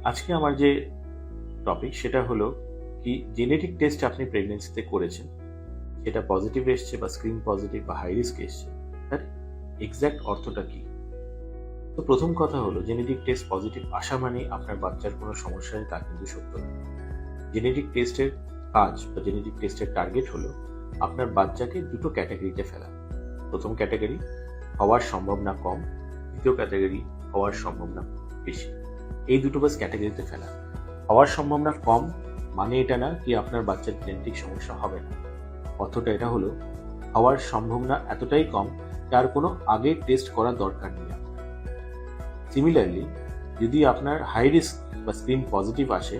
আজকে আমার যে টপিক সেটা হলো কি জেনেটিক টেস্ট আপনি প্রেগনেন্সিতে করেছেন, সেটা পজিটিভ এসছে বা স্ক্রিন পজিটিভ বা হাই রিস্ক এসছে, তার এক্স্যাক্ট অর্থটা কি? তো প্রথম কথা হলো জেনেটিক টেস্ট পজিটিভ আসা মানে আপনার বাচ্চার কোনো সমস্যা নেই তা কিন্তু সত্য না। জেনেটিক টেস্টের কাজ বা জেনেটিক টেস্টের টার্গেট হলো আপনার বাচ্চাকে দুটো ক্যাটাগরিতে ফেলা। প্রথম ক্যাটাগরি হওয়ার সম্ভাবনা কম, দ্বিতীয় ক্যাটাগরি হওয়ার সম্ভাবনা বেশি। এই দুটো বাস ক্যাটাগরিতে ফেলা। হওয়ার সম্ভাবনা কম মানে এটা না কি আপনার বাচ্চার জেনেটিক সমস্যা হবে না, অর্থটা এটা হলো হওয়ার সম্ভাবনা এতটাই কম যার কোনো আগে টেস্ট করার দরকার নেই। সিমিলারলি যদি আপনার হাই রিস্ক বা স্ক্রিন পজিটিভ আসে,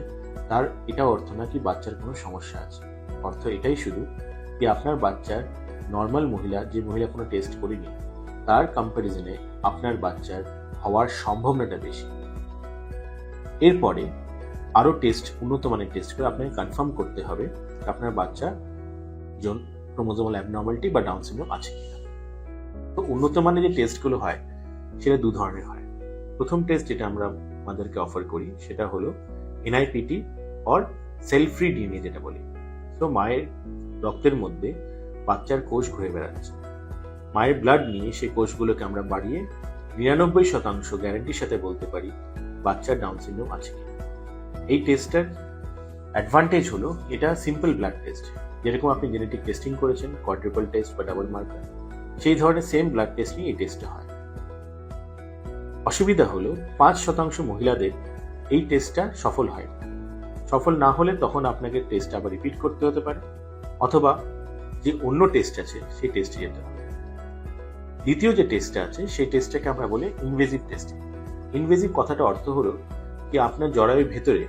তার এটা অর্থ না কি বাচ্চার কোনো সমস্যা আছে, অর্থ এটাই শুধু কি আপনার বাচ্চার নর্মাল মহিলা যে মহিলা কোনো টেস্ট করেনি তার কম্প্যারিজনে আপনার বাচ্চার হওয়ার সম্ভাবনাটা বেশি। এরপরে আরো টেস্ট, উন্নত মানের টেস্ট করে আপনাকে কনফার্ম করতে হবে আপনার বাচ্চা ক্রোমোজোমাল অ্যাবনর্মালিটি বা ডাউন সিনড্রোম আছে কিনা। তো উন্নত মানের যে টেস্টগুলো হয় সেটা দু ধরনের হয়। প্রথম টেস্ট যেটা আমরা আমাদেরকে অফার করি সেটা হলো এনআইপিটি অর সেল ফ্রি ডিএনএ যেটা বলি। তো মায়ের রক্তের মধ্যে বাচ্চার কোষ ঘুরে বেড়াচ্ছে, মায়ের ব্লাড নিয়ে সেই কোষগুলোকে আমরা বাড়িয়ে 99% গ্যারান্টির সাথে বলতে পারি বাচ্চার ডাউন সিনড্রোম আছে কিনা। এই টেস্টটার অ্যাডভান্টেজ হলো এটা সিম্পল ব্লাড টেস্ট, যেরকম আপনি জেনেটিক টেস্টিং করেছেন কোয়াড্রুপল টেস্ট বা ডাবল মার্কার, সেই ধরনের সেম ব্লাড টেস্ট নিয়ে এই টেস্টটা হয়। অসুবিধা হলো 5% মহিলাদের এই টেস্টটা সফল হয়। সফল না হলে তখন আপনাকে টেস্ট আবার রিপিট করতে হতে পারে, অথবা যে অন্য টেস্ট আছে সেই টেস্টে যেতে হবে। দ্বিতীয় যে টেস্টটা আছে সেই টেস্টটাকে আমরা বলি ইনভেসিভ টেস্টিং। ইনভেসিভ কথাটা অর্থ হলো কি আপনার জরায়ুর ভেতরে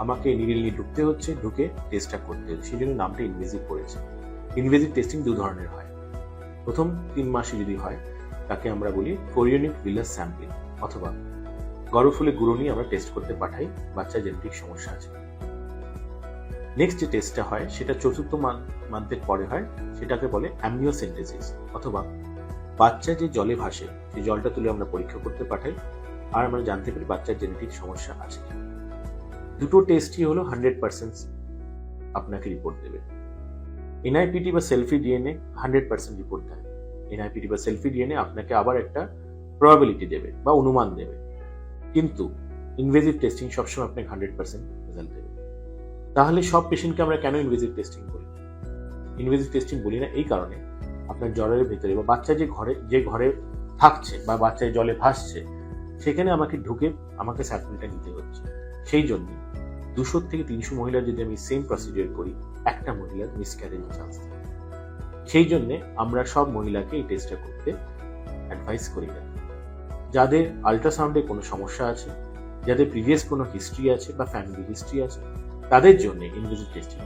আমাকে নিডল নিয়ে ঢুকতে হচ্ছে, ঢুকে টেস্টটা করতে হচ্ছে, সেই জন্য নামটা ইনভেসিভ পড়েছে। ইনভেসিভ টেস্টিং দু ধরনের হয়। প্রথম 3 মাসে যদি হয় তাকে আমরা বলি কোরিওনিক ভিলাস স্যাম্পলিং, অথবা গর্ভফুলে গুঁড়ো নিয়ে আমরা টেস্ট করতে পাঠাই বাচ্চার জেনেটিক সমস্যা আছে। নেক্সট যে টেস্টটা হয় সেটা চতুর্থ মান্থের পরে হয়, সেটাকে বলে অ্যামনিওসেন্টেসিস, অথবা বাচ্চা যে জলে ভাসে সেই জলটা তুলে আমরা পরীক্ষা করতে পাঠাই আর আমরা জানতে পারি বাচ্চার জেনেটিক সমস্যা আছে। দুটো টেস্টই হলো 100% আপনাকে রিপোর্ট দেবে। এনআইপিটি বা সেলফি ডিএনএ 100% রিপোর্ট দেয়। এনআইপিটি বা সেলফি ডিএনএ আপনাকে আবার একটা প্রবাবিলিটি দেবে বা অনুমান দেবে, কিন্তু ইনভেসিভ টেস্টিং সবসময় আপনাকে 100% রেজাল্ট দেবে। তাহলে সব পেশেন্টকে আমরা কেন ইনভেসিভ টেস্টিং করি? ইনভেসিভ টেস্টিং বলি না এই কারণে আপনার জ্বরের ভেতরে বা বাচ্চা যে ঘরে থাকছে বা বাচ্চা জলে ভাসছে সেখানে আমাকে ঢুকে আমাকে স্যাম্পলটা নিতে হচ্ছে। সেই জন্য 200 থেকে 300 মহিলার যদি আমি সেম প্রসিডিওর করি, একটা মহিলার মিসক্যারেজের চান্স থাকে। সেই জন্য আমরা সব মহিলাকে এই টেস্টটা করতে অ্যাডভাইস করি না। যাদের আল্ট্রাসাউন্ডে কোনো সমস্যা আছে, যাদের প্রিভিয়াস কোনো হিস্ট্রি আছে বা ফ্যামিলি হিস্ট্রি আছে, তাদের জন্য ইনভেসিভ টেস্টিং